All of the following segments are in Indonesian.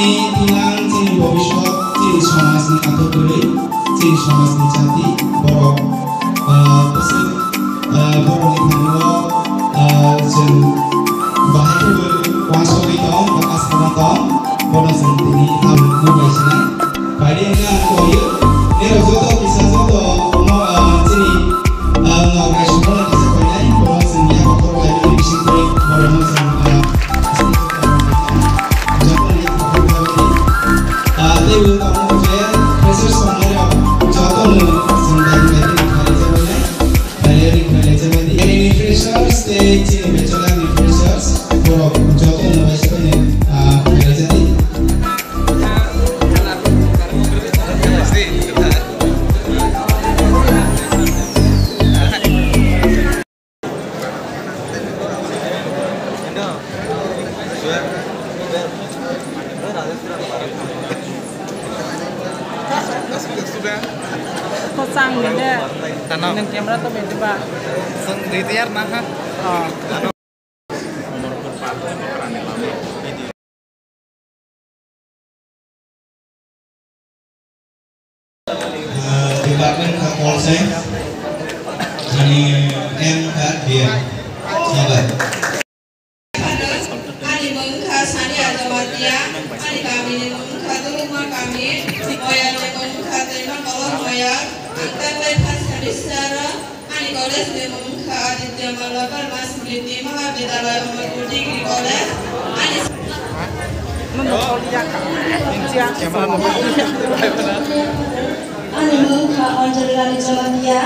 tilang cini bobishot cini somas ni atau beri cini somas ni jati borok pesek borok ni kanwo jeng bahaya wangsori tong bekas penonton bono sentini tahun kubai sini pada enggak koyo nero jodoh bisa jodoh mau cini ngobrol semua di sekolah ini bono seni apa lagi di sini bono seni they will come to jail. Pressures on their job sometimes any freshers they bachelor freshers for job on Kosang gede. Dengan kamera tuh beda pak. Di tiar nah. Departemen Kapolsek, ini MK dia, sabar. Ani mengka sani ada matia, ani kami ni mengka tu rumah kami, moya ni mengka terima kalau moya, kita lepas habis secara, ani kolej ni mengka Aditya Malapar Mas Briti Mahavidyalaya Umar Degree College, ani Ani mengka Anjalari Jamatia,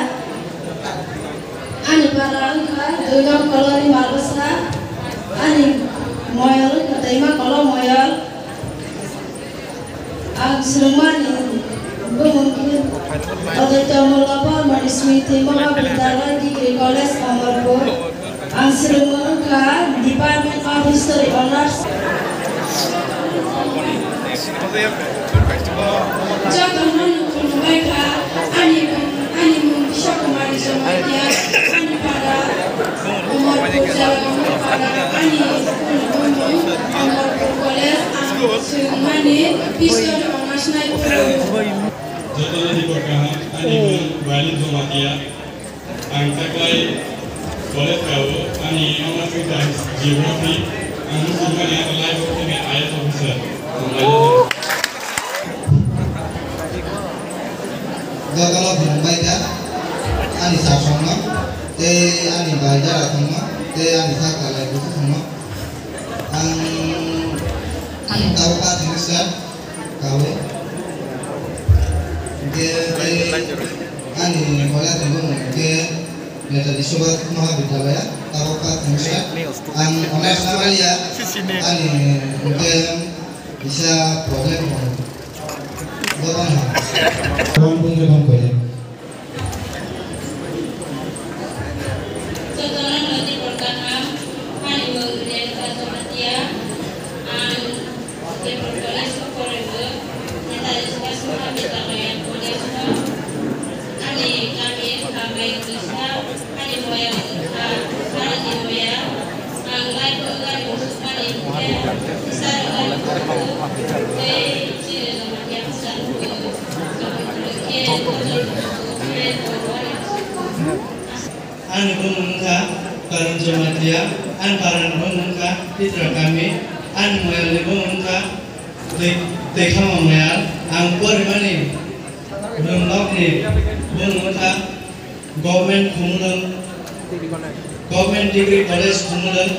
ani parangka Dugam Koloni Malusna, ani moyal terima kalau moyal Agsurumani mungkin Aditya Malapar Mas Briti Mahavidyalaya Degree College Amarpur Agsurumka Department of History Honors. Jangan mereka ani bisa kembali semuanya ani pada umur berjalan pada ani umur berkolej semuanya bisa dimasnai Jodoh di perkahan ani balik Zomatia angkakai boleh tahu ani nomor kita geografi anu semuanya live ini ayat officer Kalau belum baca, ani sama, ani baca sama, ani tak lagi sama. Tahu kan Indonesia, kau, ani mulai dulu dari Sobat Mahavidyalaya, tahu kan Indonesia, honest Australia, ani mungkin bisa problem. Kawan punya kawan banyak. Setelah nanti pertama ani mengerjakan satu matia an di berkolej forever nanti suka semua kita main kolej semua ani kami bisa ani moya ani moya anggay anggay khusus ani bisa An mengka karan Jamatia, an karan mengka pitra kami, an moyal mengka dekam moyal, angkor mani, belum ni, mengka government kumulun, government degree college kumulun,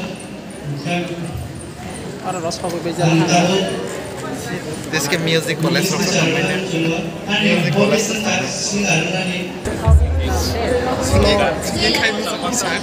tahu. This ke music college Music college singing kayak musik konser.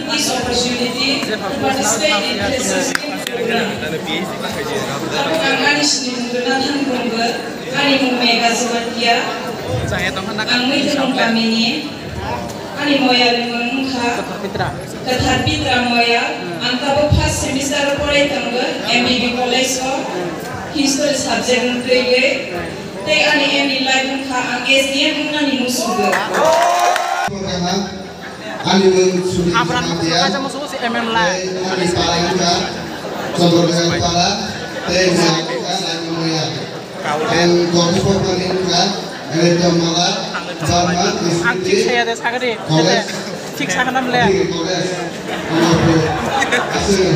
This opportunity to participate in this program. Ang sinundunan Bunga, Animu Mega Zubatia, ang mitulong kami ni Animu Yalimungka, Kathapitra Moya, ang tabo first semester pore tangga MBB College ko, history subject nutwe, te ani MB life ka ang SDM ng Animusuga. Animu Suri Samatiya, Ani Palangka, Sobor dengan Pala, Teh Melakukan Animu ya, dan Korpor Paninka, Energi Malat, Zaman Instituti, College, College, Asing.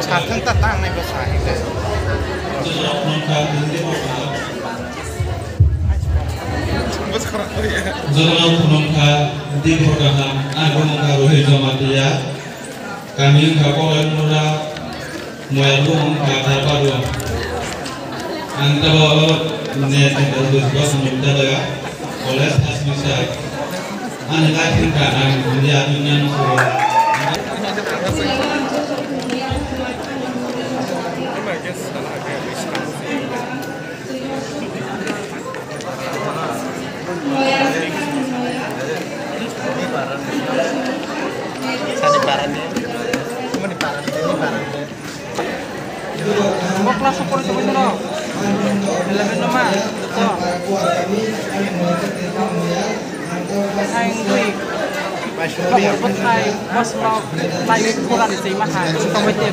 Satu tatang nih bos ini. Jangan penongka di program agung karuhi jamatia kami kapolan mula muagung kata paru antara net itu bos minta ya oleh asmisa anak kita ang dia dengan Mau kelas 10 itu no. Lebih nama. Betul. Hai quick. Betul hai. Mas mau live kurang sih mah hai. Sampai dia